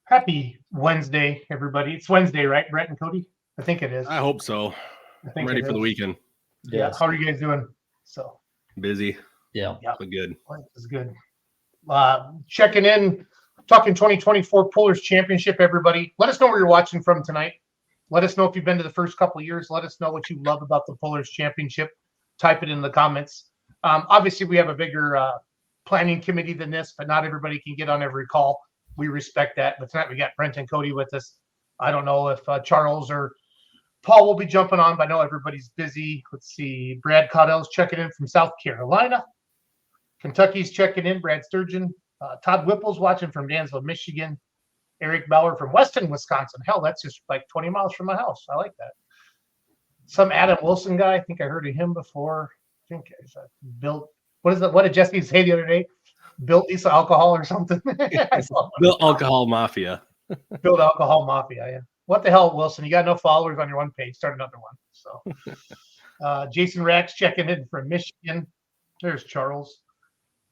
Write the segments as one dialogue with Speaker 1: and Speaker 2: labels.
Speaker 1: Happy Wednesday, everybody. It's Wednesday, right, Brett and Cody? I think it is.
Speaker 2: I hope so. I'm ready for the weekend.
Speaker 1: Yeah. How are you guys doing? So
Speaker 2: busy.
Speaker 3: Yeah.
Speaker 2: But good.
Speaker 1: Life is good. Checking in, talking 2024 Pullers Championship, everybody. Let us know where you're watching from tonight. Let us know if you've been to the first couple of years. Let us know what you love about the Pullers Championship. Type it in the comments. Obviously, we have a bigger planning committee than this, but not everybody can get on every call. We respect that. But tonight we got Brent and Cody with us. I don't know if Charles or Paul will be jumping on, but I know everybody's busy. Let's see. Brad Caudell's checking in from South Carolina. Kentucky's checking in. Brad Sturgeon. Todd Whipple's watching from Dansville, Michigan. Eric Bauer from Weston, Wisconsin. Hell, that's just like 20 miles from my house. I like that. Some Adam Wilson guy. I think I heard of him before. I think it's Bill. What is that? What did Jesse say the other day? Built Lisa Alcohol or something.
Speaker 2: Built Alcohol Mafia.
Speaker 1: Built Alcohol Mafia. Yeah. What the hell, Wilson? You got no followers on your one page. Start another one. So, Jason Rax checking in from Michigan. There's Charles.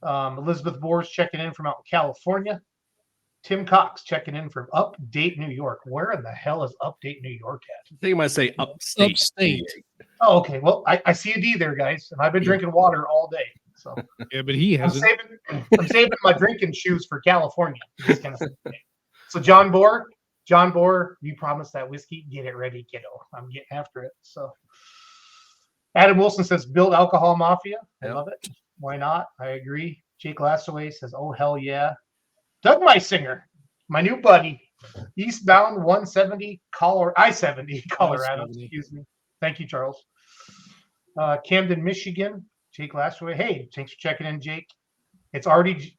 Speaker 1: Elizabeth Boers checking in from out in California. Tim Cox checking in from Update New York. Where in the hell is Update New York at?
Speaker 2: I think I might say upstate.
Speaker 1: Oh, okay. Well, I see a D there, guys, and I've been drinking water all day. So
Speaker 4: yeah, but he hasn't.
Speaker 1: I'm saving my drinking shoes for California. So John Boer, you promised that whiskey. Get it ready, kiddo. I'm getting after it. So Adam Wilson says, build Alcohol Mafia. I love it. Why not? I agree. Jake Lassaway says, oh, hell yeah. Doug Meisinger, my new buddy, eastbound 170 I-70 Colorado. Excuse me. Thank you, Charles. Camden, Michigan. Jake Lassaway. Hey, thanks for checking in, Jake. It's already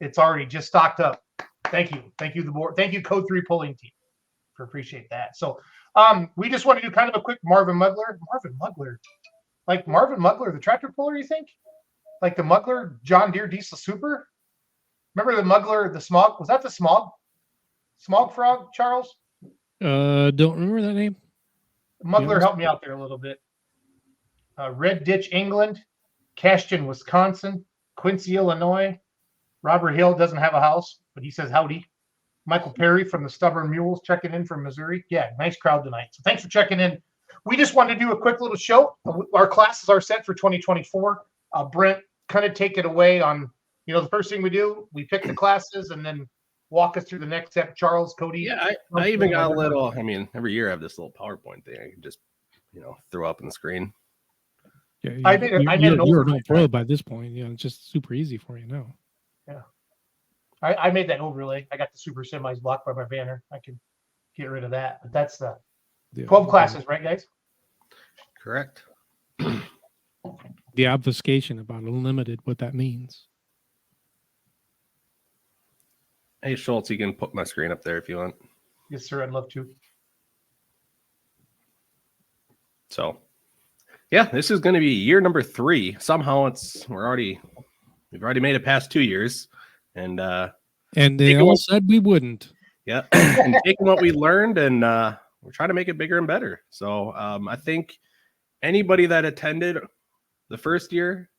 Speaker 1: just stocked up. Thank you, the board. Thank you, Code 3 Pulling Team. Appreciate that. So, we just want to do kind of a quick Marvin Mugler, like Marvin Mugler, the tractor puller. You think, like the Mugler John Deere Diesel Super? Remember the Mugler, the Smog? Was that the Smog Frog, Charles?
Speaker 4: Don't remember that name.
Speaker 1: Mugler helped me out there a little bit. Red Ditch, England. Cashton, Wisconsin. Quincy, Illinois. Robert Hill doesn't have a house, but he says howdy. Michael Perry from the Stubborn Mules checking in from Missouri. Yeah, nice crowd tonight. So thanks for checking in. We just wanted to do a quick little show. Our classes are set for 2024. Brent, kind of take it away on, the first thing we do, we pick the classes and then walk us through the next step. Charles, Cody.
Speaker 2: Yeah, I even got a little, every year I have this little PowerPoint thing I can just, throw up on the screen.
Speaker 4: Yeah, you're no pro by this point. It's just super easy for you now.
Speaker 1: Yeah. I made that overlay. I got the super semis blocked by my banner. I can get rid of that. But that's the 12 classes, right, guys?
Speaker 2: Correct.
Speaker 4: The obfuscation about unlimited, what that means.
Speaker 2: Hey, Schultz, you can put my screen up there if you want.
Speaker 1: Yes, sir. I'd love to.
Speaker 2: So, yeah, this is going to be year number 3. Somehow we've already made it past 2 years. And
Speaker 4: they all said we wouldn't.
Speaker 2: Yeah. And taking what we learned and we're trying to make it bigger and better. So I think anybody that attended the first year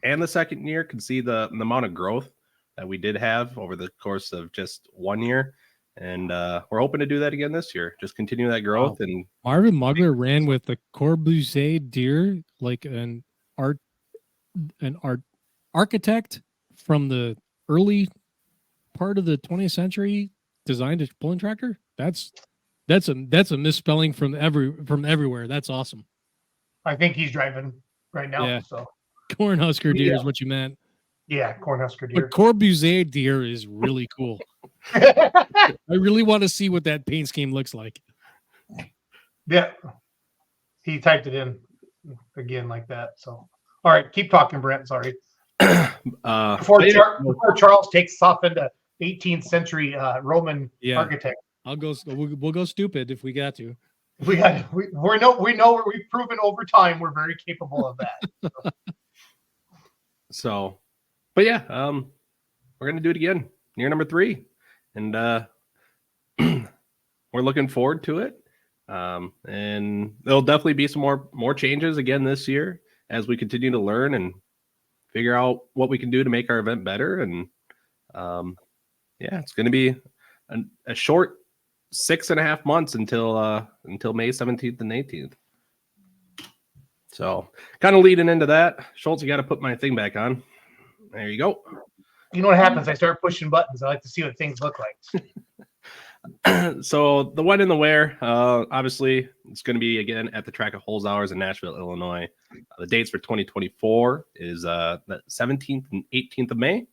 Speaker 2: and the second year can see the amount of growth that we did have over the course of just 1 year. And we're hoping to do that again this year. Just continue that growth. Wow. And
Speaker 4: Marvin Mugler ran with the Corbusier deer, like an architect from the early part of the 20th century designed a pulling tractor. That's a misspelling from everywhere. That's awesome.
Speaker 1: I think he's driving right now. Yeah. So
Speaker 4: Cornhusker deer is what you meant.
Speaker 1: Yeah, Cornhusker deer.
Speaker 4: But Corbusier deer is really cool. I really want to see what that paint scheme looks like.
Speaker 1: Yeah, he typed it in again like that. So, all right, keep talking, Brent. Sorry. Before Charles takes us off into 18th century Roman architect.
Speaker 4: We'll go stupid if we got to.
Speaker 1: We know we've proven over time we're very capable of that.
Speaker 2: So, but yeah, we're gonna do it again. Year number 3, and we're looking forward to it. And there'll definitely be some more changes again this year as we continue to learn and figure out what we can do to make our event better. And yeah, it's going to be a short 6.5 months until May 17th and 18th. So kind of leading into that, Schultz, you got to put my thing back on. There you go.
Speaker 1: You know what happens? I start pushing buttons. I like to see what things look like.
Speaker 2: So the when and the where, obviously it's going to be again at the Track of Holes Hours in Nashville, Illinois. The dates for 2024 is the 17th and 18th of May,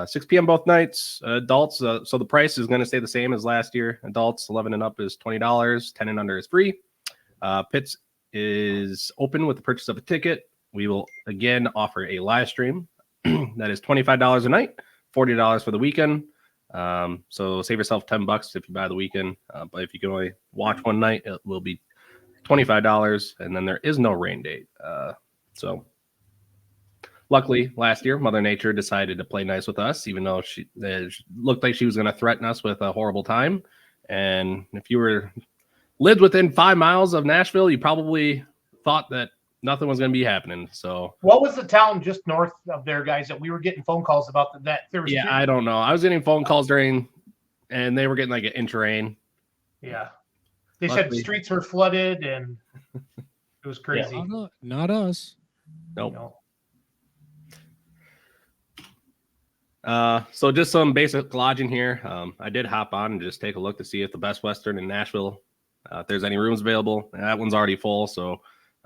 Speaker 2: 6 p.m. both nights. Adults, so the price is going to stay the same as last year. Adults 11 and up is $20, 10 and under is free. Pits is open with the purchase of a ticket. We will again offer a live stream that is $25 a night, $40 for the weekend. So save yourself $10 if you buy the weekend. But if you can only watch one night, it will be $25, and then there is no rain date. So luckily, last year, Mother Nature decided to play nice with us, even though she looked like she was going to threaten us with a horrible time. And if you lived within 5 miles of Nashville, you probably thought that nothing was going to be happening. So
Speaker 1: what was the town just north of there, guys, that we were getting phone calls about that there was?
Speaker 2: Yeah, I don't know. I was getting phone calls and they were getting like an inch of rain.
Speaker 1: Yeah. They said streets were flooded and it was crazy.
Speaker 4: Yeah, not us.
Speaker 2: Nope.
Speaker 1: No.
Speaker 2: So just some basic lodging here. I did hop on and just take a look to see if the Best Western in Nashville, if there's any rooms available. That one's already full. So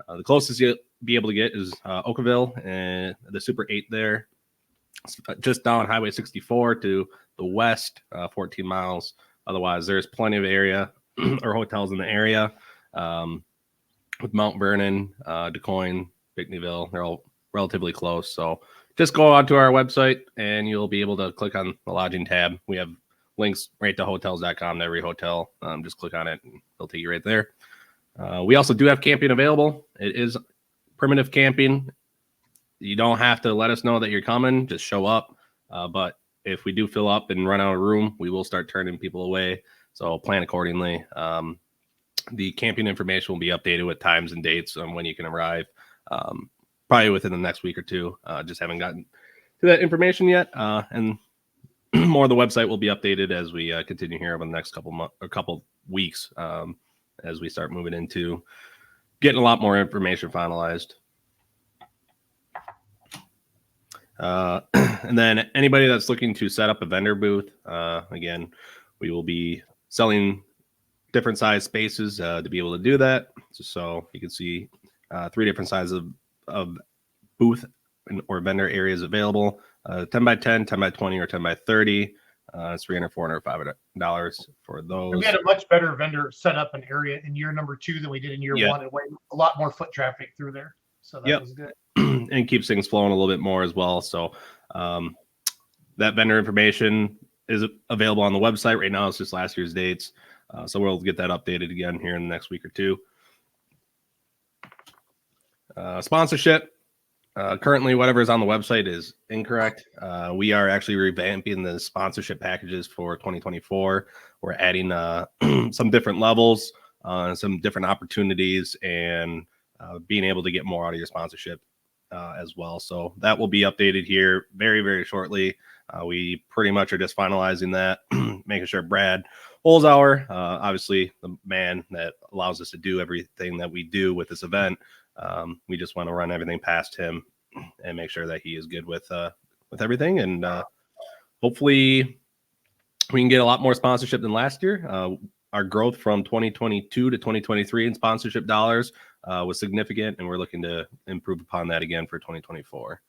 Speaker 2: the closest you'll be able to get is Oakville and the Super 8 there. It's just down Highway 64 to the west, 14 miles. Otherwise, there's plenty of area or hotels in the area with Mount Vernon, DuQuoin, Bickneyville. They're all relatively close. So just go onto our website and you'll be able to click on the lodging tab. We have links right to hotels.com to every hotel. Just click on it and it'll take you right there. We also do have camping available. It is primitive camping. You don't have to let us know that you're coming. Just show up. But if we do fill up and run out of room, we will start turning people away. So plan accordingly. The camping information will be updated with times and dates on when you can arrive. Probably within the next week or two. Just haven't gotten to that information yet. And more of the website will be updated as we continue here over the next couple weeks. As we start moving into getting a lot more information finalized. And then anybody that's looking to set up a vendor booth, again, we will be selling different size spaces to be able to do that. So you can see 3 different sizes of booth or vendor areas available, 10 by 10, 10 by 20, or 10 by 30. It's $300, $400, $500 for those.
Speaker 1: We had a much better vendor set up an area in year number 2 than we did in year 1. And a lot more foot traffic through there. So that was good.
Speaker 2: And keeps things flowing a little bit more as well. So that vendor information is available on the website right now. It's just last year's dates. So we'll get that updated again here in the next week or two. Sponsorship. Currently, whatever is on the website is incorrect. We are actually revamping the sponsorship packages for 2024. We're adding some different levels, some different opportunities, and being able to get more out of your sponsorship as well. So that will be updated here very, very shortly. We pretty much are just finalizing that, making sure Brad Holzhauer, obviously the man that allows us to do everything that we do with this event. We just want to run everything past him and make sure that he is good with everything. And hopefully we can get a lot more sponsorship than last year. Our growth from 2022 to 2023 in sponsorship dollars was significant, and we're looking to improve upon that again for 2024.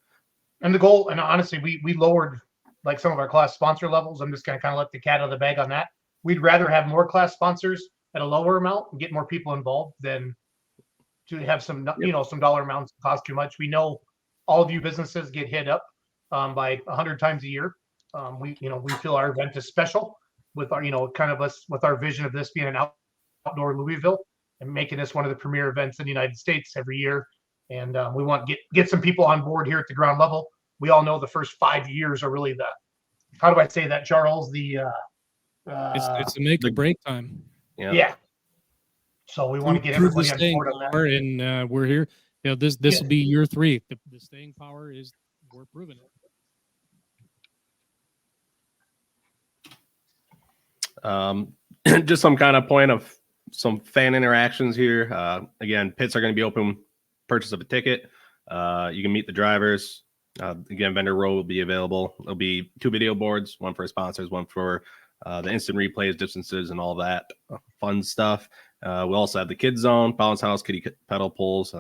Speaker 1: And the goal, and honestly, we lowered like some of our class sponsor levels. I'm just going to kind of let the cat out of the bag on that. We'd rather have more class sponsors at a lower amount and get more people involved than to have some, some dollar amounts that cost too much. We know all of you businesses get hit up by 100 times a year. We feel our event is special with our, kind of us with our vision of this being an outdoor Louisville and making this one of the premier events in the United States every year. And we want to get some people on board here at the ground level. We all know the first 5 years are really how do I say that, Charles?
Speaker 4: It's a make or break time.
Speaker 1: Yeah. So we want to get
Speaker 4: Prove the
Speaker 1: everybody on
Speaker 4: staying
Speaker 1: board on that.
Speaker 4: power, and we're here. You know, this
Speaker 1: Yeah.
Speaker 4: will be year 3. The staying power is we're proving
Speaker 2: it. Just some kind of point of some fan interactions here. Again, pits are going to be open. Purchase of a ticket. You can meet the drivers. Again, vendor row will be available. There'll be 2 video boards, one for sponsors, one for the instant replays, distances, and all that fun stuff. We also have the kids zone, bounce house, kitty pedal pulls.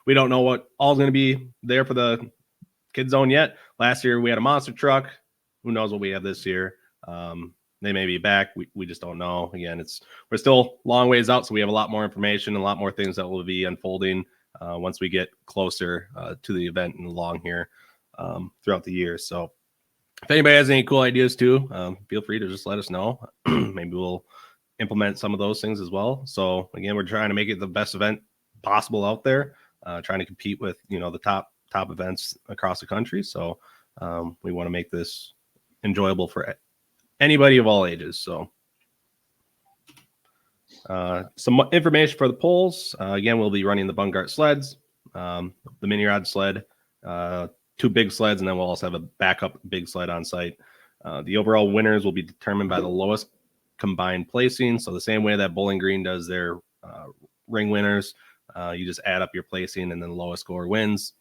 Speaker 2: We don't know what all is going to be there for the kids zone yet. Last year we had a monster truck. Who knows what we have this year? They may be back. We just don't know. Again, we're still long ways out, so we have a lot more information, a lot more things that will be unfolding once we get closer to the event and along here throughout the year. So if anybody has any cool ideas too, feel free to just let us know. Maybe we'll implement some of those things as well. So again, we're trying to make it the best event possible out there, trying to compete with, the top events across the country. So we want to make this enjoyable for anybody of all ages. So some information for the polls. Again, we'll be running the Bungart sleds, the mini rod sled, 2 big sleds, and then we'll also have a backup big sled on site. The overall winners will be determined by the lowest combined placing. So the same way that Bowling Green does their ring winners, you just add up your placing and then the lowest score wins.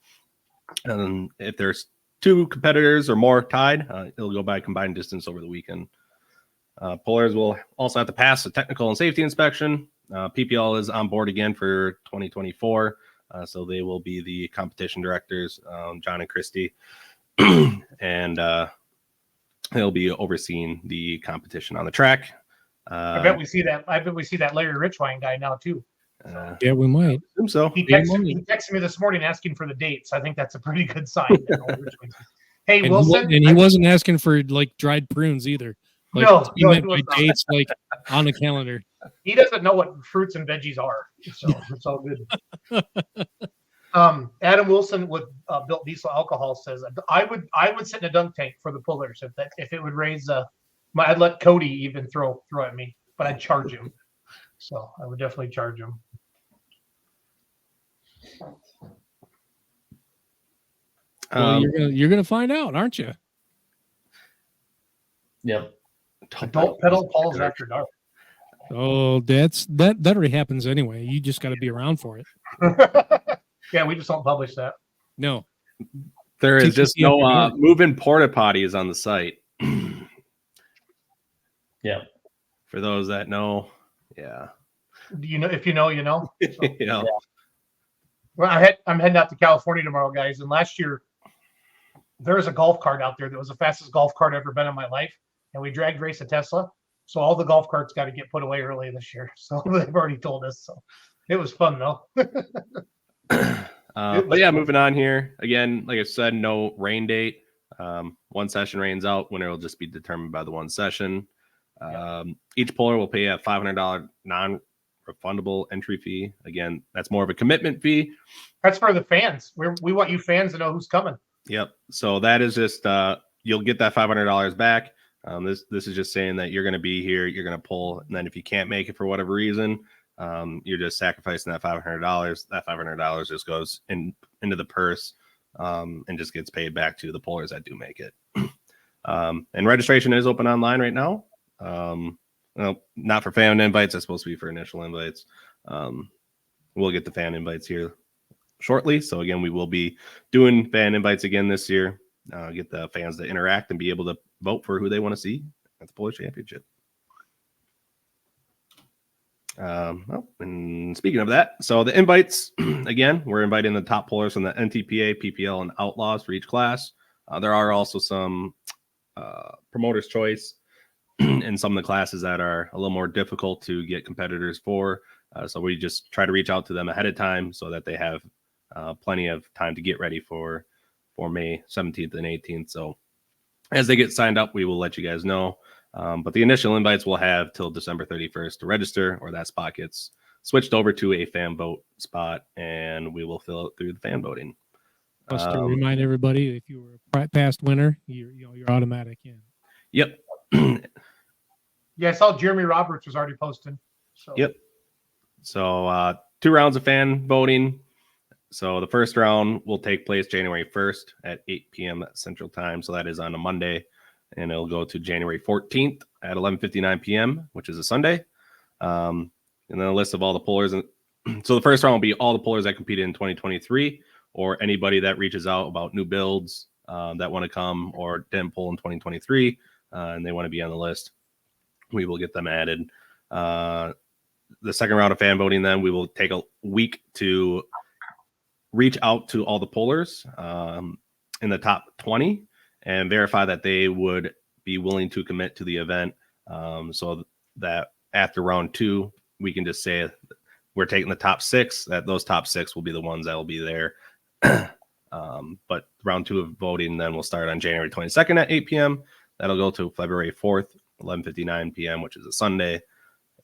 Speaker 2: And if there's 2 competitors or more tied, it'll go by combined distance over the weekend. Pullers will also have to pass the technical and safety inspection. PPL is on board again for 2024. So they will be the competition directors, John and Christy, and they'll be overseeing the competition on the track.
Speaker 1: I bet we see that Larry Richwine guy now too.
Speaker 4: Yeah, we might.
Speaker 2: So
Speaker 1: He texted me this morning asking for the dates. I think that's a pretty good sign. Hey,
Speaker 4: And
Speaker 1: Wilson.
Speaker 4: he wasn't asking for like dried prunes either. Like,
Speaker 1: No,
Speaker 4: he
Speaker 1: no,
Speaker 4: meant
Speaker 1: he
Speaker 4: by
Speaker 1: was not.
Speaker 4: dates like on the calendar.
Speaker 1: He doesn't know what fruits and veggies are, so it's all good. Adam Wilson with Built Diesel Alcohol says I would sit in a dunk tank for the pullers if it would raise I'd let Cody even throw at me, but I'd charge him. So I would definitely charge him.
Speaker 4: Well, you're gonna find out, aren't you?
Speaker 3: Yep.
Speaker 1: Adult pedal pulls after dark.
Speaker 4: Oh, that already happens anyway. You just got to be around for it.
Speaker 1: Yeah, we just don't publish that.
Speaker 4: No,
Speaker 2: there is just no
Speaker 4: TPC
Speaker 2: moving porta potties on the site.
Speaker 3: Yeah.
Speaker 2: For those that know, yeah.
Speaker 1: You know, if you know, you know. So.
Speaker 2: Yeah.
Speaker 1: Well, I'm heading out to California tomorrow, guys. And last year, there was a golf cart out there that was the fastest golf cart I've ever been in my life. And we dragged race a Tesla. So all the golf carts got to get put away early this year. So they've already told us. So it was fun, though.
Speaker 2: But yeah, moving on here. Again, like I said, no rain date. One session rains out. Winner will just be determined by the one session. Each puller will pay a $500 non-refundable entry fee. Again, that's more of a commitment fee.
Speaker 1: That's for the fans. We want you fans to know who's coming.
Speaker 2: Yep. So that is just you'll get that $500 back. This is just saying that you're going to be here, you're going to pull, and then if you can't make it for whatever reason, you're just sacrificing that $500. That $500 just goes into the purse and just gets paid back to the pullers that do make it. And registration is open online right now. Well, not for fan invites. That's supposed to be for initial invites. We'll get the fan invites here shortly. So again, we will be doing fan invites again this year. Get the fans to interact and be able to vote for who they want to see at the Puller Championship. And speaking of that, so the invites, again, we're inviting the top pullers from the NTPA, PPL, and Outlaws for each class. There are also some promoter's choice in some of the classes that are a little more difficult to get competitors for. So we just try to reach out to them ahead of time so that they have plenty of time to get ready for May 17th and 18th. So as they get signed up, we will let you guys know. But the initial invites we'll have till December 31st to register, or that spot gets switched over to a fan vote spot, and we will fill it through the fan voting.
Speaker 4: Just to remind everybody, if you were a past winner, you're You're automatic in.
Speaker 2: Yep.
Speaker 1: Yeah, I saw Jeremy Roberts was already posting. So
Speaker 2: Yep. So 2 rounds of fan voting. So the first round will take place January 1st at 8 p.m. Central Time. So that is on a Monday, and it'll go to January 14th at 11:59 p.m., which is a Sunday. And then a list of all the pullers. And so the first round will be all the pullers that competed in 2023, or anybody that reaches out about new builds that want to come or didn't pull in 2023 and they want to be on the list. We will get them added. The second round of fan voting, then we will take a week to reach out to all the pullers in the top 20 and verify that they would be willing to commit to the event, so that after round 2, we can just say we're taking the top 6, that those top 6 will be the ones that will be there. But round 2 of voting then will start on January 22nd at 8 p.m. That'll go to February 4th, 11:59 p.m., which is a Sunday.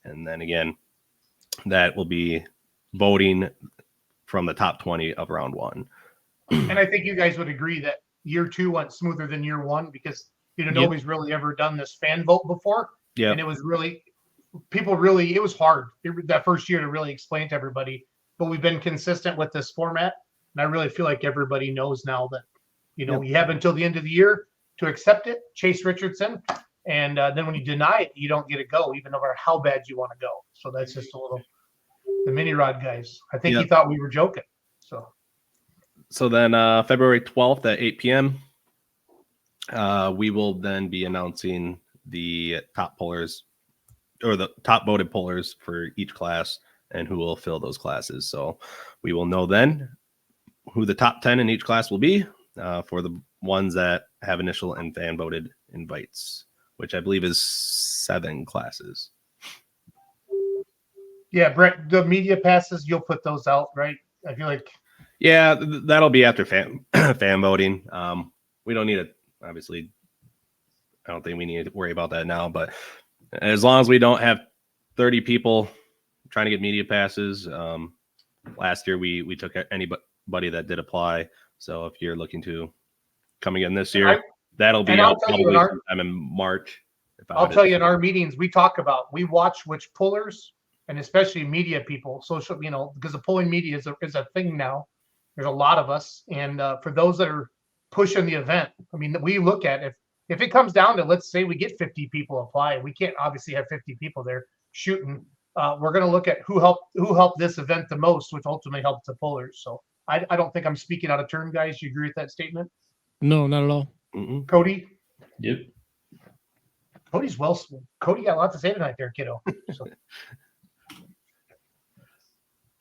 Speaker 2: And then again, that will be voting from the top 20 of round 1.
Speaker 1: And I think you guys would agree that year 2 went smoother than year 1 because nobody's really ever done this fan vote before.
Speaker 2: Yeah.
Speaker 1: And it was really it was hard that first year to really explain to everybody. But we've been consistent with this format. And I really feel like everybody knows now that, you have until the end of the year to accept it, Chase Richardson. And then when you deny it, you don't get to go, even no matter how bad you want to go. So that's just a little, the mini rod guys. I think he thought we were joking. So
Speaker 2: then February 12th at 8 p.m., we will then be announcing the top pullers or the top voted pullers for each class and who will fill those classes. So we will know then who the top 10 in each class will be for the ones that have initial and fan voted invites, which I believe is 7 classes.
Speaker 1: Yeah, Brett, the media passes, you'll put those out, right? I feel like.
Speaker 2: Yeah, that'll be after fan voting. We don't need it, obviously. I don't think we need to worry about that now, but as long as we don't have 30 people trying to get media passes, last year we took anybody that did apply. So if you're looking to come again this year, that'll be out probably sometime in March.
Speaker 1: I'll tell you in our meetings, we watch which pullers and especially media people, social, because the pulling media is a thing now. There's a lot of us. And for those that are pushing the event, I mean, we look at if it comes down to, let's say we get 50 people apply, we can't obviously have 50 people there shooting. We're going to look at who helped this event the most, which ultimately helped the pullers. So I don't think I'm speaking out of turn, guys. You agree with that statement?
Speaker 4: No, not at all.
Speaker 2: Mm-mm.
Speaker 1: Cody?
Speaker 3: Yep.
Speaker 1: Cody got a lot to say tonight there, kiddo. So.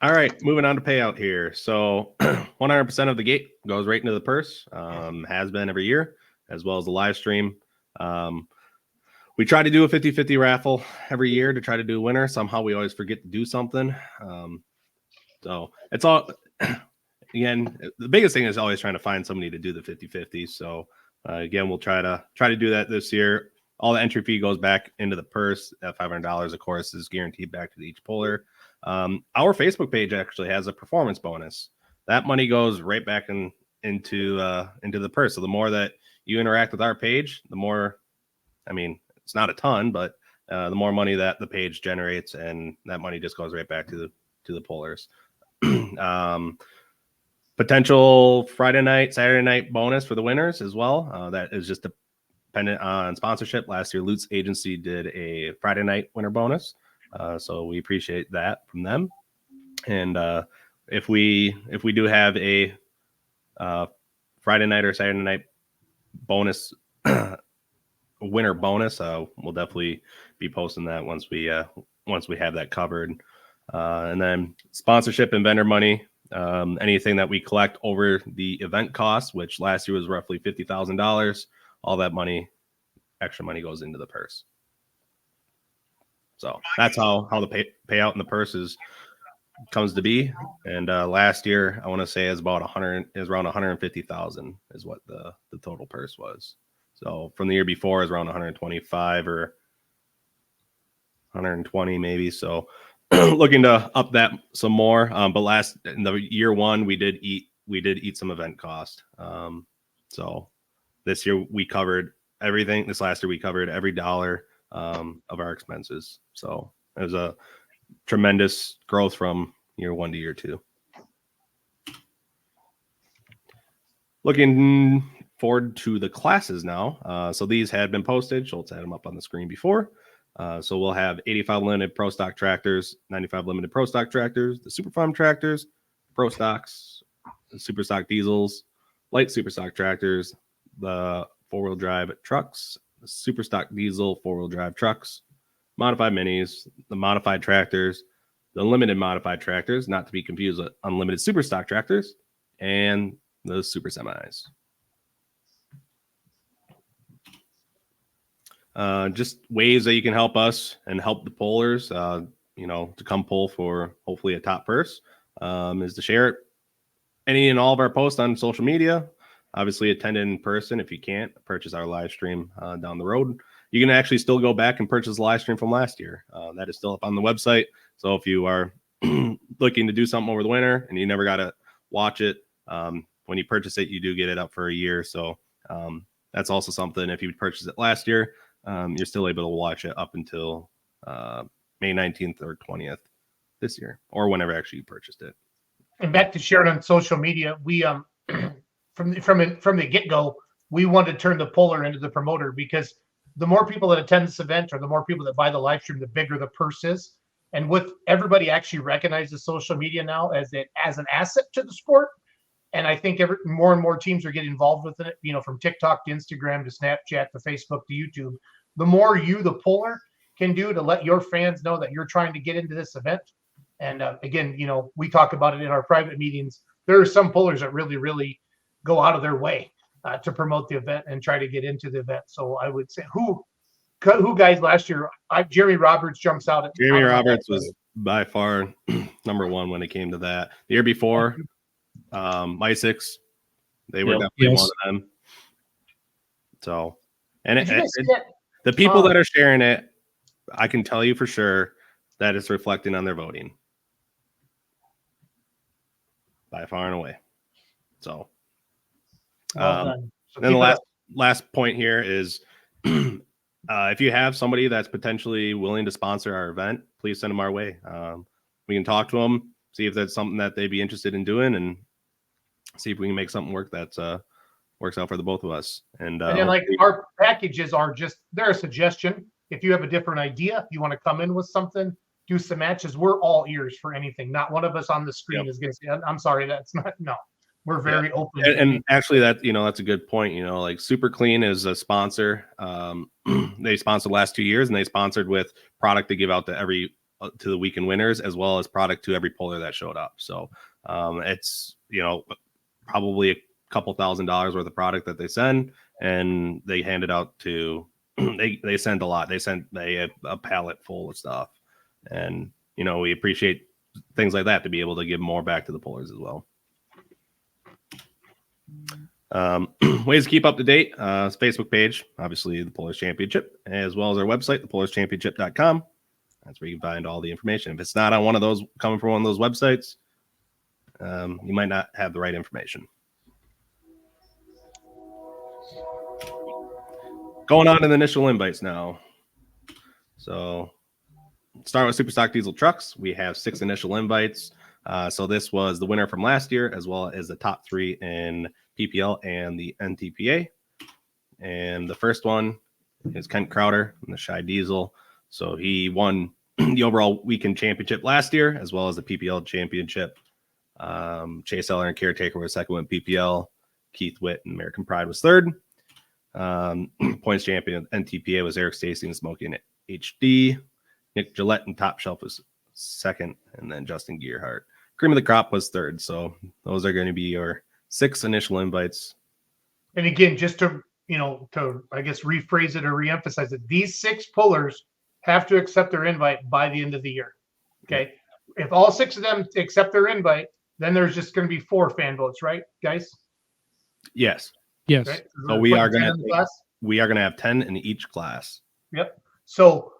Speaker 2: All right, moving on to payout here. So 100% of the gate goes right into the purse, has been every year, as well as the live stream. We try to do a 50-50 raffle every year to try to do a winner. Somehow we always forget to do something. So it's all, again, the biggest thing is always trying to find somebody to do the 50-50. So again, we'll try to do that this year. All the entry fee goes back into the purse. That $500, of course, is guaranteed back to each puller. Our Facebook page actually has a performance bonus. That money goes right back into the purse. So the more that you interact with our page, the more, I mean, it's not a ton, but the more money that the page generates, and that money just goes right back to the pullers. Potential Friday night, Saturday night bonus for the winners as well. That is just dependent on sponsorship. Last year, Lutz Agency did a Friday night winner bonus. So we appreciate that from them. And if we do have a Friday night or Saturday night bonus, winner bonus, we'll definitely be posting that once we have that covered. And then sponsorship and vendor money, anything that we collect over the event cost, which last year was roughly $50,000, all that money, extra money goes into the purse. So that's how the payout in the purses comes to be. And last year, I want to say is around 150,000 is what the total purse was. So from the year before is around 125 or 120 maybe. So looking to up that some more. But in the year 1, we did eat some event cost. So this year we covered everything. This last year, we covered every dollar of our expenses. So it was a tremendous growth from year 1 to year 2. Looking forward to the classes now. So these had been posted. Schultz had them up on the screen before. So we'll have 85 limited pro stock tractors, 95 limited pro stock tractors, the super farm tractors, pro stocks, the super stock diesels, light super stock tractors, the 4-wheel drive trucks, the super stock diesel 4-wheel drive trucks, modified minis, the modified tractors, the limited modified tractors, not to be confused with unlimited super stock tractors, and the super semis. Just ways that you can help us and help the pollers, to come pull for hopefully a top purse, is to share any and all of our posts on social media. Obviously, attend in person. If you can't, purchase our live stream down the road. You can actually still go back and purchase the live stream from last year. That is still up on the website. So if you are looking to do something over the winter and you never got to watch it, when you purchase it, you do get it up for a year. So that's also something. If you purchased it last year, you're still able to watch it up until May 19th or 20th this year, or whenever actually you purchased it.
Speaker 1: And back to sharing on social media, we from the get-go, we wanted to turn the poller into the promoter, because the more people that attend this event or the more people that buy the live stream, the bigger the purse is. And with everybody actually recognizes social media now as an asset to the sport. And I think more and more teams are getting involved with it, from TikTok to Instagram to Snapchat to Facebook to YouTube. The more you, the puller, can do to let your fans know that you're trying to get into this event. And again, we talk about it in our private meetings. There are some pullers that really, really go out of their way to promote the event and try to get into the event. So I would say who guys last year, Jeremy Roberts jumps out.
Speaker 2: Jeremy Roberts was by far number one when it came to that. The year before, Mysics, they were definitely one of them. So, and the people that are sharing it, I can tell you for sure that it's reflecting on their voting by far and away. So, then the last point here is if you have somebody that's potentially willing to sponsor our event, please send them our way. We can talk to them, see if that's something that they'd be interested in doing, and see if we can make something work that works out for the both of us. And
Speaker 1: then our packages are they're a suggestion. If you have a different idea, if you want to come in with something, do some matches, we're all ears for anything. Not one of us on the screen is going to say, I'm sorry, that's not, no. We're very open.
Speaker 2: And actually that's a good point. Like Super Clean is a sponsor. They sponsored the last 2 years, and they sponsored with product to give out to the weekend winners, as well as product to every puller that showed up. So it's, probably a couple $1,000s worth of product that they send, and they hand it out to, they send a lot. They have a pallet full of stuff. And, we appreciate things like that to be able to give more back to the pullers as well. Ways to keep up to date, Facebook page, obviously the Pullers Championship, as well as our website, thepullerschampionship.com. That's where you can find all the information. If it's not on one of those, coming from one of those websites, you might not have the right information. Going on to the initial invites now. So start with Superstock Diesel trucks. We have 6 initial invites. So this was the winner from last year, as well as the top 3 in PPL and the NTPA. And the first one is Kent Crowder in the Shy Diesel. So he won the overall weekend championship last year, as well as the PPL championship. Chase Eller and Caretaker was second in PPL. Keith Witt and American Pride was third. Points champion NTPA was Eric Stacy and Smokey and HD. Nick Gillette and Top Shelf was second, and then Justin Gearhart. Cream of the Crop was third. So those are going to be your 6 initial invites.
Speaker 1: And again, just to I guess rephrase it or reemphasize it, these 6 pullers have to accept their invite by the end of the year. Okay. If all 6 of them accept their invite, then there's just going to be 4 fan votes, right, guys?
Speaker 2: Yes.
Speaker 1: Right?
Speaker 2: So we are going to have 10 in each class.
Speaker 1: Yep. So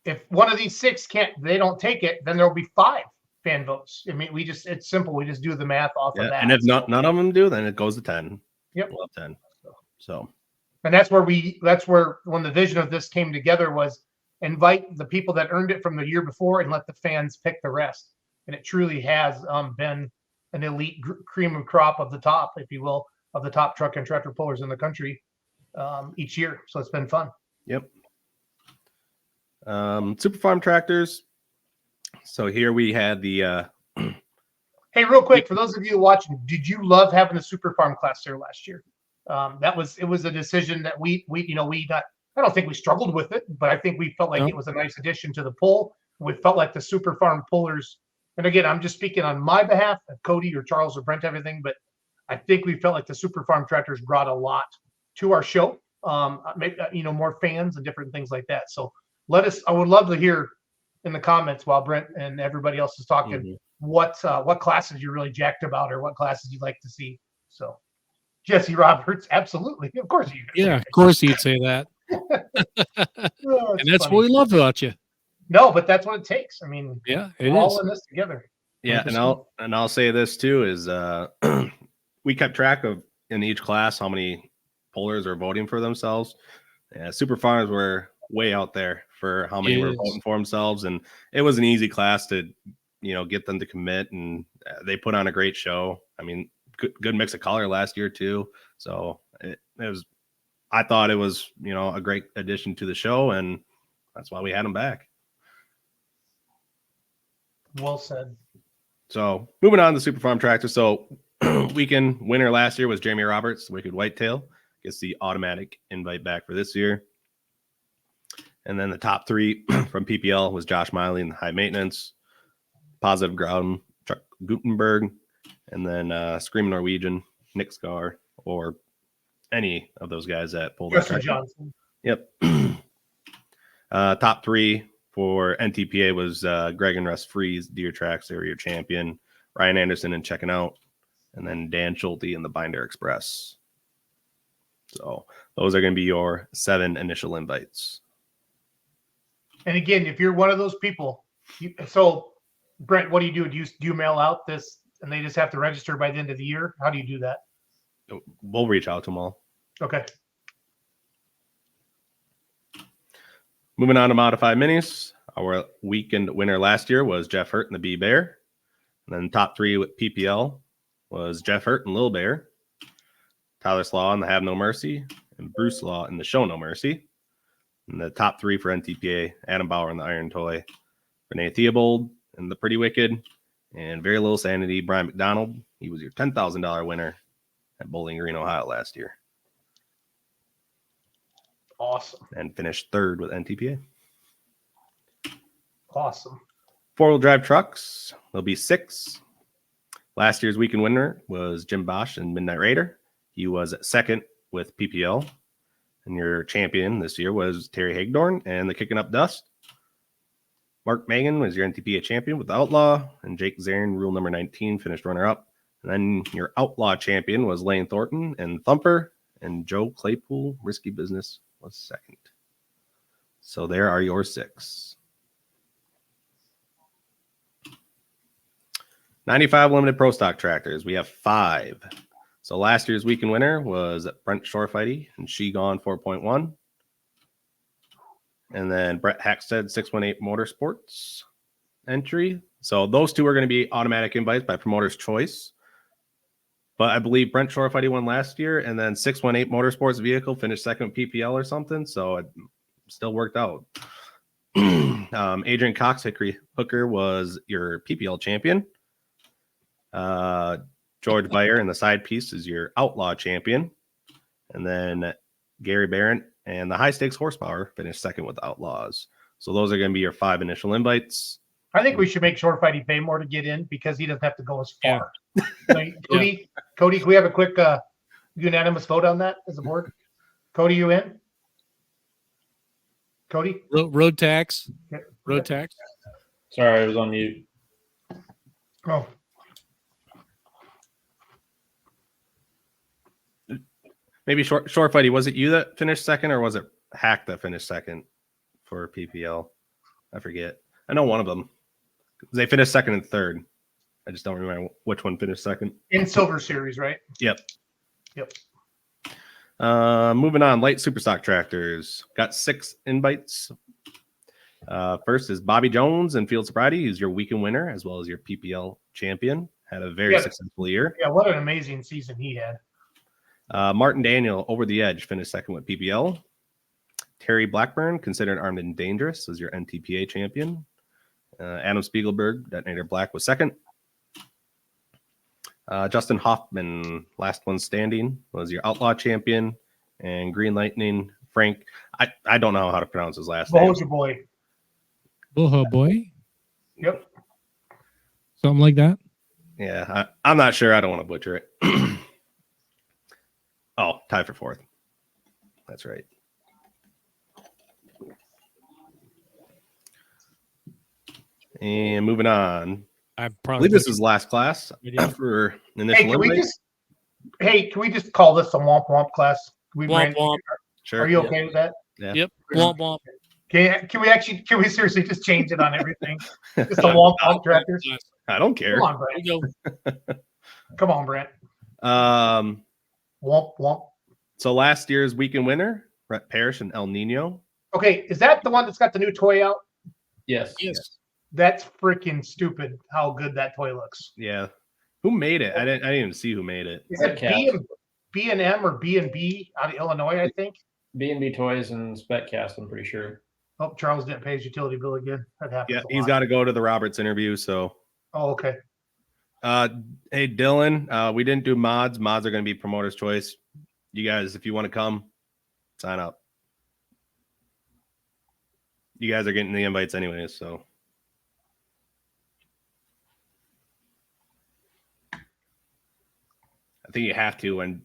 Speaker 1: if one of these 6 they don't take it, then there'll be 5 fan votes. I mean, it's simple. We just do the math off of that.
Speaker 2: And if none of them do, then it goes to 10.
Speaker 1: Yep.
Speaker 2: We'll have 10. So
Speaker 1: And that's where when the vision of this came together was invite the people that earned it from the year before and let the fans pick the rest. And it truly has been an elite cream of crop of the top, if you will, of the top truck and tractor pullers in the country each year. So it's been fun.
Speaker 2: Yep. Super Farm tractors. So here we had the
Speaker 1: Hey, real quick, for those of you watching, did you love having the Super Farm class there last year? It was a decision that we got. I don't think we struggled with it, but I think we felt like it was a nice addition to the pull. We felt like the Super Farm pullers, and again, I'm just speaking on my behalf, Cody or Charles or Brent, everything, but I think we felt like the Super Farm tractors brought a lot to our show. Maybe, more fans and different things like that. So I would love to hear in the comments while Brent and everybody else is talking, what classes you're really jacked about or what classes you'd like to see. So Jesse Roberts, absolutely. Of course you do.
Speaker 4: Yeah, of course he'd say that.
Speaker 1: Oh,
Speaker 4: And that's
Speaker 1: funny.
Speaker 4: what we love about you.
Speaker 1: No, but that's what it takes. I mean,
Speaker 4: Yeah,
Speaker 1: we're
Speaker 4: it
Speaker 1: all
Speaker 4: is.
Speaker 1: in this together.
Speaker 2: yeah,
Speaker 4: 100%.
Speaker 2: and I'll say this too is we kept track of in each class how many pullers are voting for themselves. Super Farms were way out there for how many were
Speaker 4: Yes.
Speaker 2: voting for themselves, and it was an easy class to get them to commit, and they put on a great show. I mean, good mix of color last year too. So it was. I thought it was a great addition to the show, and that's why we had them back.
Speaker 1: Well said.
Speaker 2: So moving on to Super Farm tractor. So weekend winner last year was Jeremy Roberts, Wicked Whitetail. Gets the automatic invite back for this year. And then the top three from PPL was Josh Miley and High Maintenance, Positive Ground, Chuck Gutenberg, and then Screaming Norwegian, Nick Scar, or any of those guys that pulled that
Speaker 1: Justin
Speaker 2: tractor.
Speaker 1: Johnson.
Speaker 2: Yep. Top three for NTPA was Greg and Russ Freeze, Deer Tracks area champion, Ryan Anderson and Checking Out, and then Dan Schulte in the Binder Express. So those are going to be your 7 initial invites.
Speaker 1: And again, if you're one of those people, so Brent, what do you do? Do you mail out this and they just have to register by the end of the year? How do you do that?
Speaker 2: We'll reach out to them all.
Speaker 1: Okay.
Speaker 2: Moving on to Modified Minis. Our weekend winner last year was Jeff Hurt and the Bee Bear. And then top three with PPL was Jeff Hurt and Lil Bear, Tyler Slaw and the Have No Mercy, and Bruce Law and the Show No Mercy. And the top three for NTPA, Adam Bauer and the Iron Toy, Renee Theobald and the Pretty Wicked, and Very Little Sanity, Brian McDonald. He was your $10,000 winner at Bowling Green, Ohio last year.
Speaker 1: Awesome.
Speaker 2: And finished third with NTPA.
Speaker 1: Awesome.
Speaker 2: 4-wheel drive trucks, there'll be 6. Last year's weekend winner was Jim Bosch and Midnight Raider. He was second with PPL. And your champion this year was Terry Hagdorn and the Kicking Up Dust. Mark Magan was your NTPA champion with Outlaw. And Jake Zarin, rule number 19, finished runner-up. And then your Outlaw champion was Lane Thornton and Thumper. And Joe Claypool, Risky Business, was second. So there are your 6. 95 limited pro stock tractors. We have 5. So last year's weekend winner was Brent Shorefighty and She Gone 4.1. And then Brett Hackstead 618 Motorsports entry. So those 2 are going to be automatic invites by Promoter's Choice. But I believe Brent Shorefighty won last year, and then 618 Motorsports vehicle finished second with PPL or something. So it still worked out. Adrian Cox Hooker was your PPL champion. George Bayer and the Side Piece is your Outlaw champion. And then Gary Barrett and the High Stakes Horsepower finished second with Outlaws. So those are going to be your 5 initial invites.
Speaker 1: I think we should make Short Fighty pay more to get in because he doesn't have to go as
Speaker 4: Yeah.
Speaker 1: far. Cody, can we have a quick unanimous vote on that as a board? Cody, you in? Cody?
Speaker 4: Road tax.
Speaker 1: Yeah.
Speaker 4: Road tax.
Speaker 3: Sorry, I was on mute.
Speaker 1: Oh,
Speaker 2: Maybe short fighty. Was it you that finished second, or was it Hack that finished second for PPL? I forget. I know one of them. They finished second and third. I just don't remember which one finished second.
Speaker 1: in Silver Series, right?
Speaker 2: Yep.
Speaker 1: Yep.
Speaker 2: Moving on, light superstock tractors. Got 6 invites. First is Bobby Jones and Field Sobriety. He's your weekend winner as well as your PPL champion. Had a very
Speaker 1: Yeah.
Speaker 2: successful year.
Speaker 1: Yeah, what an amazing season he had.
Speaker 2: Martin Daniel, Over the Edge, finished second with PPL. Terry Blackburn, considered armed and dangerous, was your NTPA champion. Adam Spiegelberg, Detonator Black, was second. Justin Hoffman, last one standing, was your Outlaw champion. And Green Lightning, Frank, I don't know how to pronounce his last name.
Speaker 1: Boja Boy.
Speaker 4: Boha boy,
Speaker 1: Yep.
Speaker 4: something like that.
Speaker 2: Yeah, I'm not sure. I don't want to butcher it. Oh, tied for 4th. That's right. And moving on.
Speaker 4: I
Speaker 2: I
Speaker 4: probably
Speaker 2: believe this is last class
Speaker 4: Yeah.
Speaker 2: for
Speaker 1: Hey,
Speaker 2: initial
Speaker 1: can we
Speaker 2: invite.
Speaker 1: just call this a womp womp class?
Speaker 4: Womp womp.
Speaker 2: Sure.
Speaker 1: Are you okay with that?
Speaker 4: Yep. Womp womp.
Speaker 1: Can we seriously just change it on everything? Just a womp womp tractor.
Speaker 2: I don't care.
Speaker 1: Come on,
Speaker 4: There
Speaker 1: Brent.
Speaker 4: you go.
Speaker 1: Come on, Brent.
Speaker 2: Um,
Speaker 1: Womp womp.
Speaker 2: so last year's weekend winner, Rhett Parrish and El Nino.
Speaker 1: Okay, is that the one that's got the new toy out?
Speaker 3: Yes.
Speaker 4: Yes.
Speaker 1: That's freaking stupid how good that toy looks.
Speaker 2: Yeah. Who made it? I didn't even see who made it.
Speaker 1: Is it
Speaker 3: Cat.
Speaker 1: B and M or B and B out of Illinois, I think?
Speaker 3: B&B Toys and SpecCast, I'm pretty sure.
Speaker 1: Oh, Charles didn't pay his utility bill again. That happens.
Speaker 2: Yeah,
Speaker 1: a
Speaker 2: he's
Speaker 1: lot.
Speaker 2: got to go to the Roberts interview. So,
Speaker 1: Oh, okay.
Speaker 2: hey Dylan, we didn't do mods. Mods are going to be promoter's choice. You guys, if you want to come, sign up. You guys are getting the invites anyways, so. I think you have to. And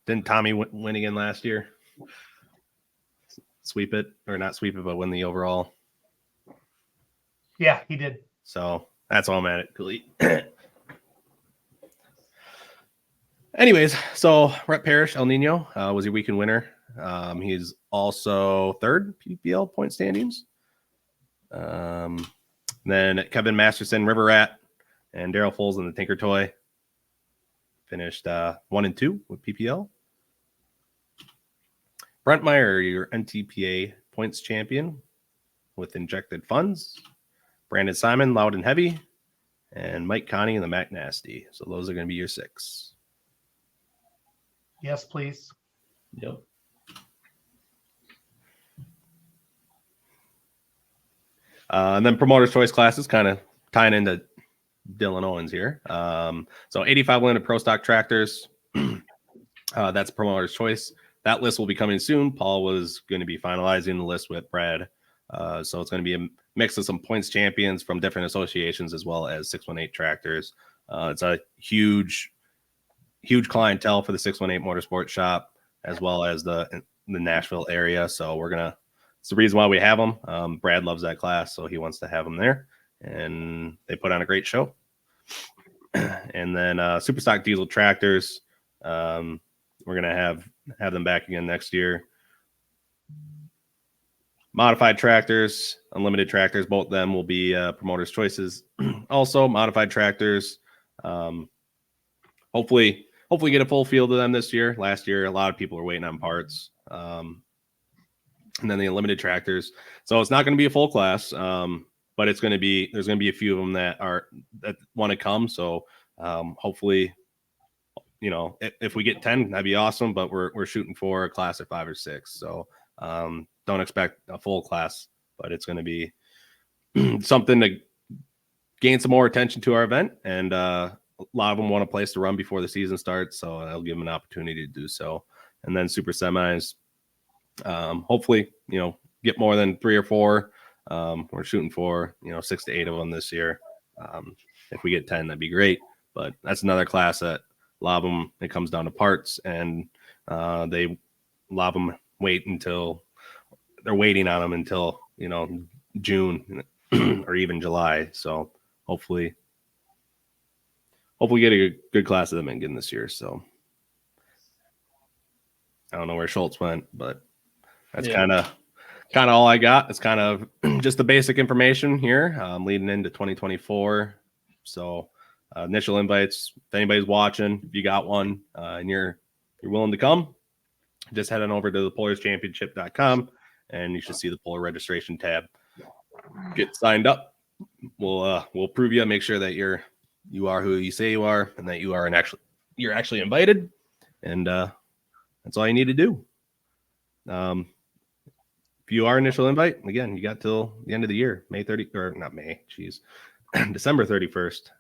Speaker 2: didn't Tommy win again last year? Sweep it, or not sweep it, but win the overall.
Speaker 1: Yeah, he did.
Speaker 2: So that's all I'm at it. Delete. Anyways, so Rhett Parrish, El Nino, was your weekend winner. He's also 3rd PPL point standings. Then Kevin Masterson, River Rat, and Daryl Foles in the Tinker Toy finished 1 and 2 with PPL. Brent Meyer, your NTPA points champion with Injected Funds. Brandon Simon, Loud and Heavy, and Mike Connie in the Mac Nasty. So those are going to be your 6.
Speaker 1: Yes, please.
Speaker 3: Yep.
Speaker 2: And then promoter's choice classes, kind of tying into Dylan Owens here. So 85 limited pro stock tractors. That's promoter's choice. That list will be coming soon. Paul was going to be finalizing the list with Brad. So it's going to be a mix of some points champions from different associations as well as 618 tractors. It's a huge clientele for the 618 Motorsports Shop as well as the Nashville area. So it's the reason why we have them. Brad loves that class, so he wants to have them there, and they put on a great show. And then Superstock diesel tractors, we're gonna have them back again next year. Modified tractors, unlimited tractors, both of them will be promoters' choices. Also, modified tractors, hopefully get a full field of them this year. Last year, a lot of people were waiting on parts. And then the unlimited tractors. So it's not going to be a full class, but there's going to be a few of them that want to come. So hopefully, if we get 10, that'd be awesome. But we're shooting for a class of 5 or 6. So don't expect a full class, but it's going to be something to gain some more attention to our event. And a lot of them want a place to run before the season starts, so I'll give them an opportunity to do so. And then super semis. Hopefully, get more than 3 or 4. We're shooting for 6 to 8 of them this year. If we get 10, that'd be great. But that's another class that a lot of them, it comes down to parts, and a lot of them they're waiting on them until June or even July. So hopefully get a good class of them again this year. So I don't know where Schultz went, but that's kind of all I got. It's kind of just the basic information here leading into 2024. So initial invites, if anybody's watching, if you got one and you're willing to come, just head on over to the polarschampionship.com and you should see the Polar registration tab. Get signed up. We'll prove you, make sure that you are who you say you are and that you're actually invited. And that's all you need to do. If you are initial invite, again, you got till the end of the year, December 31st.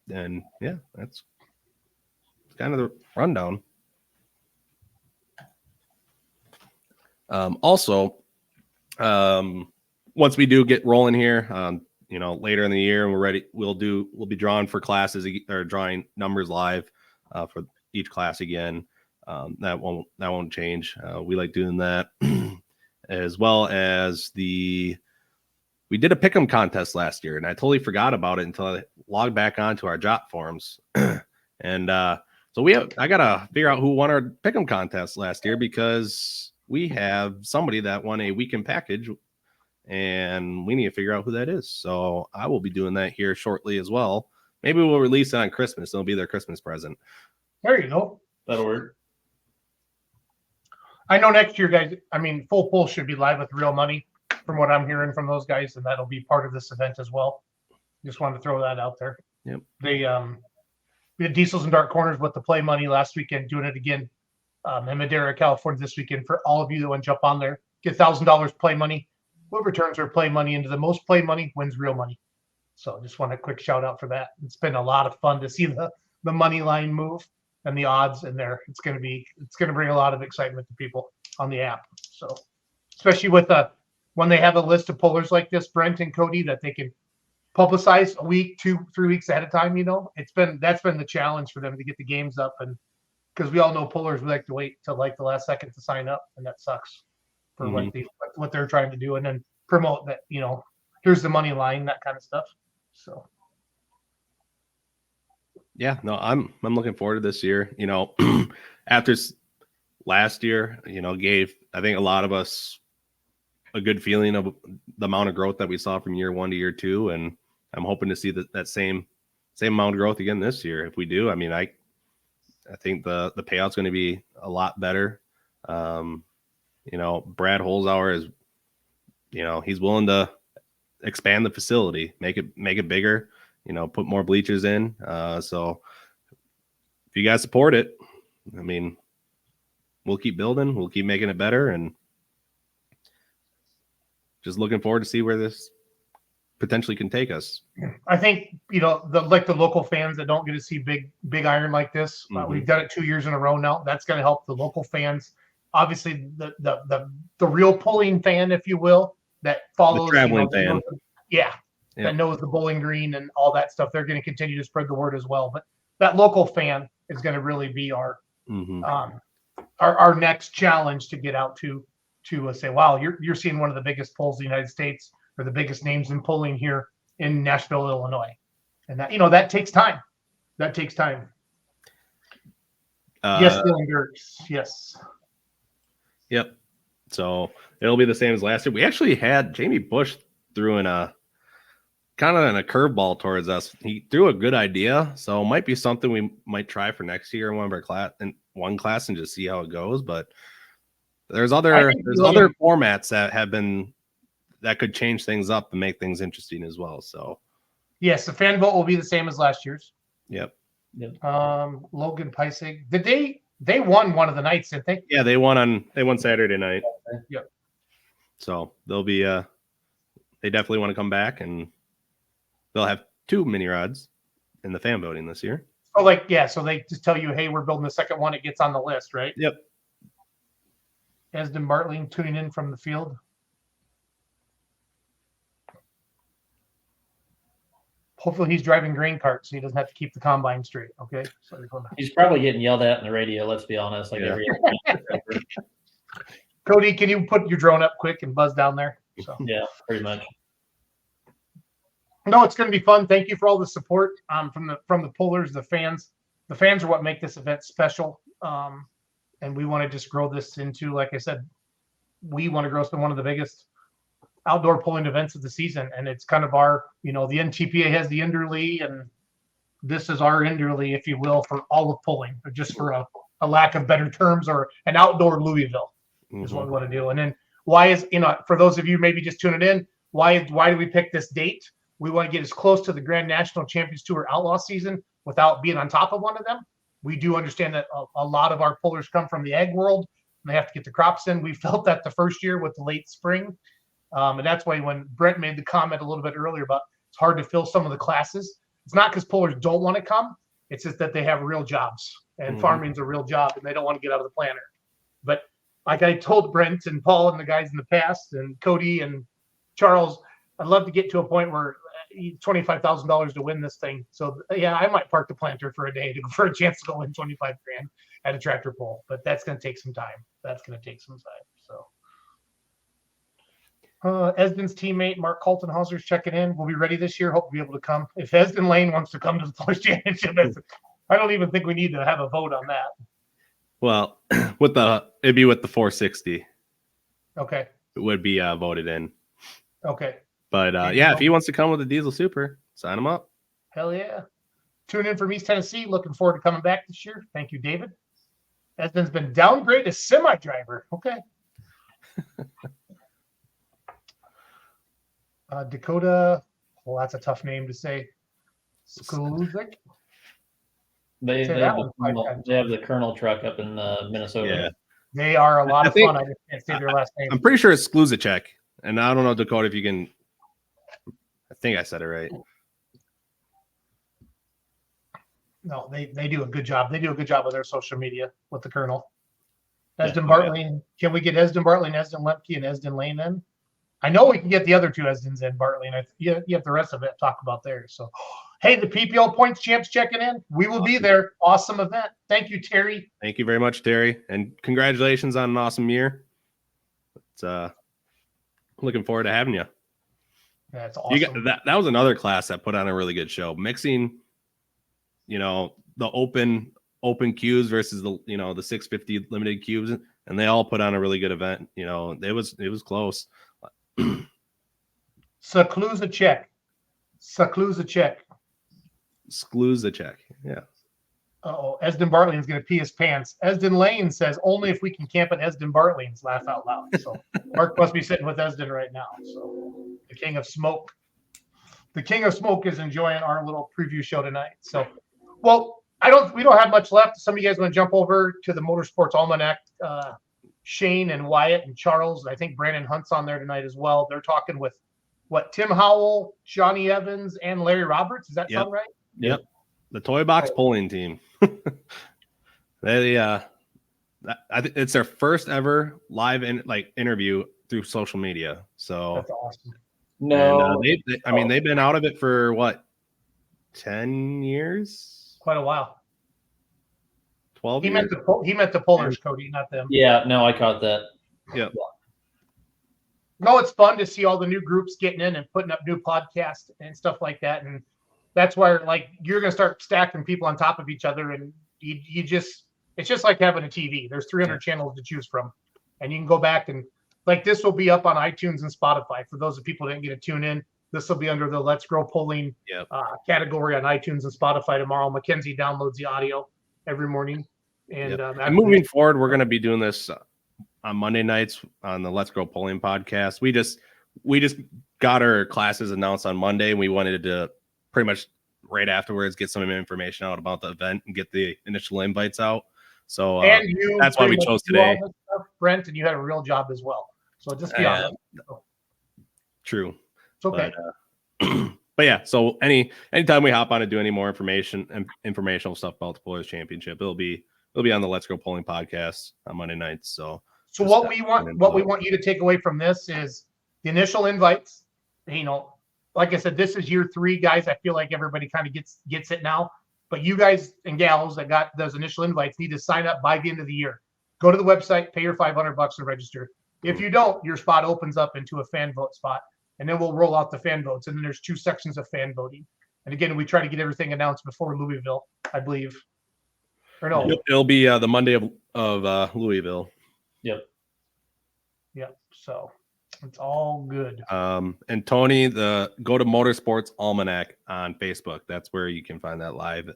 Speaker 2: And yeah, that's kind of the rundown. Also, once we do get rolling here, later in the year and we're ready, we'll be drawing for classes or drawing numbers live for each class again. That won't change. We like doing that as well as we did a pick'em contest last year and I totally forgot about it until I logged back onto our Jot forums. And so I gotta figure out who won our pick'em contest last year because we have somebody that won a weekend package and we need to figure out who that is. So I will be doing that here shortly as well. Maybe we'll release it on Christmas. It'll be their Christmas present.
Speaker 1: There you go.
Speaker 3: That'll work.
Speaker 1: I know next year, guys, Full Pull should be live with real money from what I'm hearing from those guys, and that'll be part of this event as well. Just wanted to throw that out there.
Speaker 2: Yep.
Speaker 1: We had Diesels and Dark Corners with the play money last weekend, doing it again in Madera, California this weekend. For all of you that want to jump on there, get $1,000 play money. Whoever turns their play money into the most play money wins real money. So just want a quick shout out for that. It's been a lot of fun to see the money line move and the odds in there. It's going to bring a lot of excitement to people on the app. So especially with when they have a list of pullers like this, Brent and Cody, that they can publicize a week, 2-3 weeks ahead of time. That's been the challenge for them to get the games up, and because we all know pullers, we like to wait till like the last second to sign up, and that sucks for what they're trying to do, and then promote that, here's the money line, that kind of stuff. So
Speaker 2: yeah, no, I'm looking forward to this year. After last year, gave, I think, a lot of us a good feeling of the amount of growth that we saw from year 1 to year 2, and I'm hoping to see that same amount of growth again this year. If we do, I think the payout's going to be a lot better. Brad Holzhauer is, he's willing to expand the facility, make it bigger, put more bleachers in. So if you guys support it, we'll keep building, we'll keep making it better, and just looking forward to see where this potentially can take us.
Speaker 1: I think, the local fans that don't get to see big iron like this, we've done it 2 years in a row now. That's going to help the local fans. Obviously, the real pulling fan, if you will, that follows
Speaker 2: the traveling fan.
Speaker 1: That knows the Bowling Green and all that stuff. They're going to continue to spread the word as well. But that local fan is going to really be our next challenge to get out to say, wow, you're seeing one of the biggest polls in the United States, or the biggest names in polling here in Nashville, Illinois. And that takes time. That takes time. Yes, Dylan Dirks. Yes.
Speaker 2: Yep. So it'll be the same as last year. We actually had Jamie Bush threw in a curveball towards us. He threw a good idea, so it might be something we might try for next year in one class and just see how it goes. But there's other formats that could change things up and make things interesting as well. So
Speaker 1: yes, the fan vote will be the same as last year's.
Speaker 2: Yep.
Speaker 1: Logan Peisig, they won one of the nights, didn't they?
Speaker 2: Yeah, they won Saturday night.
Speaker 1: Yep.
Speaker 2: So they'll be they definitely want to come back, and they'll have 2 mini rods in the fan voting this year.
Speaker 1: So so they just tell you, hey, we're building the second one, it gets on the list, right?
Speaker 2: Yep.
Speaker 1: Esden Bartling tuning in from the field. Hopefully he's driving grain carts so he doesn't have to keep the combine straight. Okay. So
Speaker 3: he's probably getting yelled at in the radio, let's be honest. Every
Speaker 1: Cody, can you put your drone up quick and buzz down there? So.
Speaker 3: Yeah, pretty much.
Speaker 1: No, it's going to be fun. Thank you for all the support from the pullers, the fans. The fans are what make this event special. And we want to just grow this into, like I said, we want to grow to one of the biggest outdoor pulling events of the season. And it's kind of our, the NTPA has the Enderly, and this is our Enderly, if you will, for all of pulling, or just for a lack of better terms, or an outdoor Louisville is what we want to do. And then why is, for those of you maybe just tuning in, why do we pick this date? We want to get as close to the Grand National Champions Tour Outlaw season without being on top of one of them. We do understand that a lot of our pullers come from the ag world and they have to get the crops in. We felt that the first year with the late spring. And that's why when Brent made the comment a little bit earlier about it's hard to fill some of the classes, it's not because pullers don't want to come. It's just that they have real jobs, and farming's a real job and they don't want to get out of the planter. But like I told Brent and Paul and the guys in the past, and Cody and Charles, I'd love to get to a point where $25,000 to win this thing. So yeah, I might park the planter for a day for a chance to go win 25 grand at a tractor pull, but that's going to take some time. So Esden's teammate Mark Coltonhauser's checking in. We'll be ready this year. Hope to be able to come. If Esden Lane wants to come to the Pullers Championship, I don't even think we need to have a vote on that.
Speaker 2: Well, it'd be with the 460.
Speaker 1: Okay.
Speaker 2: It would be voted in.
Speaker 1: Okay.
Speaker 2: But yeah, if he wants to come with a diesel super, sign him up.
Speaker 1: Hell yeah. Tune in from East Tennessee. Looking forward to coming back this year. Thank you, David. Esden's been downgraded as semi-driver. Okay. Dakota. Well, that's a tough name to say. Skluzik.
Speaker 3: They
Speaker 1: Say
Speaker 3: have
Speaker 1: that
Speaker 3: the
Speaker 1: one 5
Speaker 3: Colonel,
Speaker 1: times.
Speaker 3: they have the Colonel truck up in Minnesota.
Speaker 2: Yeah.
Speaker 1: They are a lot
Speaker 2: I
Speaker 1: of
Speaker 2: think-
Speaker 1: fun. I just can't say their last name.
Speaker 2: I'm pretty sure it's Skluzacek. And I don't know, Dakota, if you can. I think I said it right.
Speaker 1: No, they do a good job. They do a good job with their social media with the Colonel.
Speaker 3: Yeah.
Speaker 1: Esden Bartley. Can we get Esden Bartley and Esden Lemke and Esden Lane in? I know we can get the other two Esdens in, Bartley, and you have the rest of it talk about theirs. So, hey, the PPL Points Champs checking in. We will be there. Awesome event. Thank you, Terry.
Speaker 2: Thank you very much, Terry. And congratulations on an awesome year. It's looking forward to having you.
Speaker 1: That's
Speaker 2: You
Speaker 1: awesome.
Speaker 2: got that was another class that put on a really good show. Mixing, the open cubes versus the 650 limited cubes, and they all put on a really good event. It was close.
Speaker 1: Skluzacek.
Speaker 2: Skluzacek. Yeah.
Speaker 1: Uh-oh, Esden Bartling's going to pee his pants. Esden Lane says, only if we can camp at Esden Bartling's, laugh out loud. So Mark must be sitting with Esden right now. So the King of Smoke. The King of Smoke is enjoying our little preview show tonight. So, well, we don't have much left. Some of you guys want to jump over to the Motorsports Almanac. Shane and Wyatt and Charles. I think Brandon Hunt's on there tonight as well. They're talking with Tim Howell, Johnny Evans, and Larry Roberts. Does that sound right?
Speaker 2: Yep. The Toy Box Pulling Team. I think it's their first ever live interview through social media. So
Speaker 1: That's awesome.
Speaker 3: No,
Speaker 2: and they've been out of it for what, 10 years,
Speaker 1: Quite a while.
Speaker 2: 12
Speaker 1: He
Speaker 2: years.
Speaker 1: meant the pullers, Cody, not them.
Speaker 3: yeah, no, I caught that.
Speaker 1: No, it's fun to see all the new groups getting in and putting up new podcasts and stuff like that. And that's where you're going to start stacking people on top of each other. And it's just like having a TV. There's 300 channels to choose from, and you can go back and this will be up on iTunes and Spotify. For those of people that didn't get to tune in, this will be under the Let's Grow Pulling category on iTunes and Spotify tomorrow. Mackenzie downloads the audio every morning. And,
Speaker 2: and moving forward, we're going to be doing this on Monday nights on the Let's Grow Pulling podcast. We just got our classes announced on Monday, and we wanted to pretty much right afterwards get some information out about the event and get the initial invites out. So that's why we chose today.
Speaker 1: Stuff, Brent, and you had a real job as well. So just be honest.
Speaker 2: True.
Speaker 1: It's okay.
Speaker 2: But yeah, so anytime we hop on to do any more informational stuff about the Pullers Championship, it'll be on the Let's Go Pulling podcast on Monday nights. So
Speaker 1: what we want you to take away from this is the initial invites. Like I said, this is year 3, guys. I feel like everybody kind of gets it now. But you guys and gals that got those initial invites need to sign up by the end of the year. Go to the website, pay your $500 and register. If you don't, your spot opens up into a fan vote spot, and then we'll roll out the fan votes. And then there's 2 sections of fan voting. And again, we try to get everything announced before Louisville, I believe. Or no?
Speaker 2: Yep, it'll be the Monday of Louisville.
Speaker 3: Yep.
Speaker 1: So it's all good.
Speaker 2: And Tony, go to Motorsports Almanac on Facebook. That's where you can find that live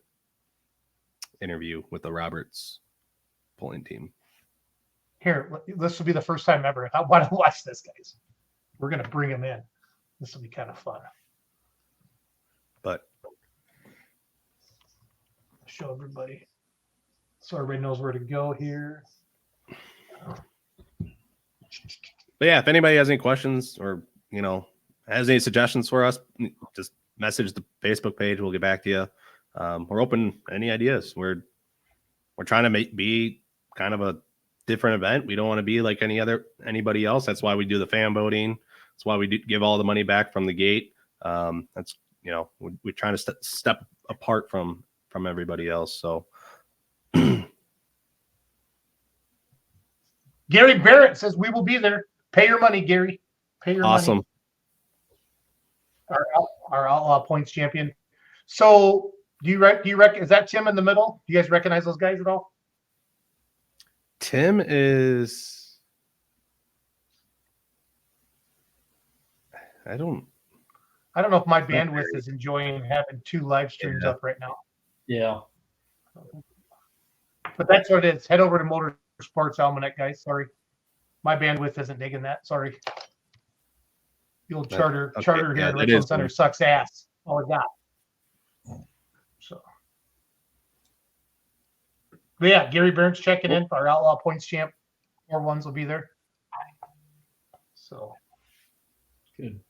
Speaker 2: interview with the Roberts. pulling team.
Speaker 1: Here, this will be the first time ever. I want to watch this, guys. We're going to bring him in. This will be kind of fun.
Speaker 2: But
Speaker 1: Show everybody so everybody knows where to go here.
Speaker 2: But yeah, if anybody has any questions or, has any suggestions for us, just message the Facebook page. We'll get back to you. We're open to any ideas. We're trying to be kind of a different event. We don't want to be like anybody else. That's why we do the fan voting. That's why we give all the money back from the gate. That's, we're trying to step apart from everybody else. So
Speaker 1: Gary Barrett says we will be there. Pay your money, Gary. Pay your
Speaker 2: awesome.
Speaker 1: money. Our Outlaw Points champion. So do you reckon, is that Tim in the middle? Do you guys recognize those guys at all?
Speaker 2: Tim is, I don't
Speaker 1: know if my bandwidth is enjoying having 2 live streams up right now.
Speaker 3: Yeah.
Speaker 1: But that's what it is. Head over to Motorsports Almanac, guys. Sorry. My bandwidth isn't digging that. Sorry. The old charter here in Richland Center sucks ass. All I got. So. But yeah, Gary Burns checking in. Our Outlaw Points champ. 4-1s will be there. So.
Speaker 3: Good.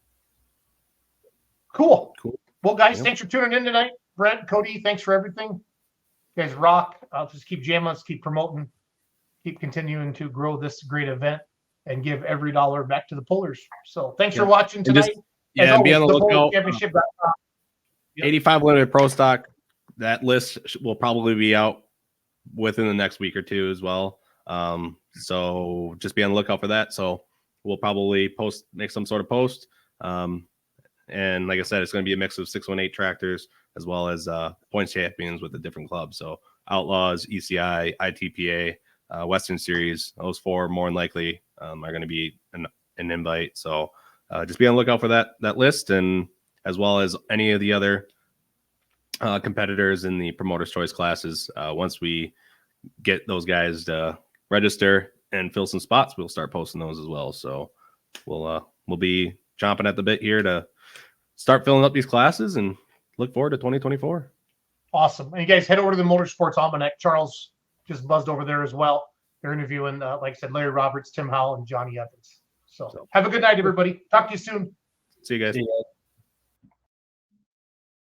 Speaker 1: Cool. Well, guys,
Speaker 2: Yep.
Speaker 1: thanks for tuning in tonight. Brent, Cody, thanks for everything. You guys rock. I'll just keep jamming. Let's keep promoting. Keep continuing to grow this great event and give every dollar back to the pullers. So thanks for watching
Speaker 2: And just-
Speaker 1: tonight.
Speaker 2: and be on the lookout.
Speaker 1: Championship.com.
Speaker 2: 85 limited pro stock. That list will probably be out within the next week or two as well. So just be on the lookout for that. So we'll probably make some sort of post. And like I said, it's going to be a mix of 618 tractors as well as points champions with a different club. So Outlaws, ECI, ITPA, Western Series, those 4 more than likely are going to be an invite. So just be on the lookout for that list, and as well as any of the other competitors in the Promoter's Choice classes. Once we get those guys to register and fill some spots, we'll start posting those as well. So we'll be chomping at the bit here to start filling up these classes and look forward to 2024.
Speaker 1: Awesome. And you guys head over to the Motorsports Almanac. Charles just buzzed over there as well. They're interviewing, like I said, Larry Roberts, Tim Howell, and Johnny Evans. So have a good night, everybody. Talk to you soon.
Speaker 2: See you guys.
Speaker 3: See ya.